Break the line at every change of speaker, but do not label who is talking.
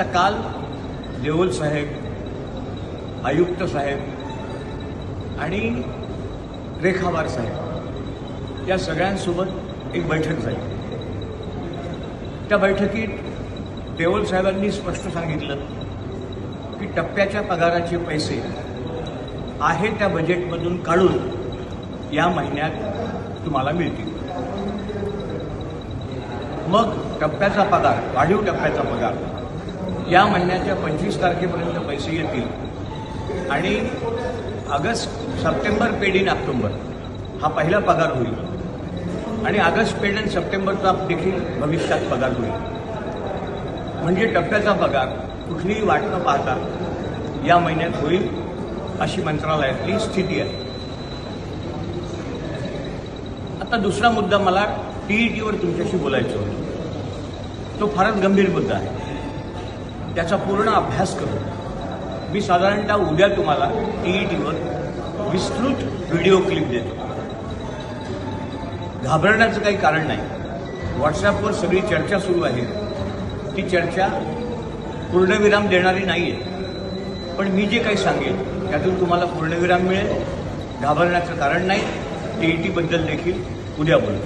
आता काल देओल साहेब, आयुक्त साहेब आणि रेखावार साहेब या सगळ्यांसोबत एक बैठक झाली। त्या बैठकीत देओल साहेबांनी स्पष्ट सांगितलं की टप्प्याच्या पगाराचे पैसे आहे त्या बजेटमधून काढून या महिन्यात तुम्हाला मिळतील। मग टप्प्याचा पगार, वाढीव टप्प्याचा पगार या महिन्याच्या 25 तारखेपर्यंत पैसे येतील आणि सप्टेंबर पेड इन ऑक्टोबर हा पहिला पगार होईल आणि ऑगस्ट पेड इन सप्टेंबरचा देखील भविष्यात पगार होईल। म्हणजे टप्प्याचा पगार कुठलीही वाट न पाहता या महिन्यात होईल अशी मंत्रालयातली स्थिती आहे। आता दुसरा मुद्दा मला टीईटीवर तुमच्याशी बोलायचं होतं। तो फारच गंभीर मुद्दा आहे, त्याचा पूर्ण अभ्यास करून मी साधारणतः उद्या तुम्हाला टीईटीवर विस्तृत व्हिडिओ क्लिप देतो। घाबरण्याचं काही कारण नाही। व्हॉट्सॲपवर सगळी चर्चा सुरू आहे, ती चर्चा पूर्णविराम देणारी नाही आहे, पण मी जे काही सांगेन त्यातून तुम्हाला पूर्णविराम मिळेल। घाबरण्याचं कारण नाही। टीईटीबद्दल देखील उद्या बोलू।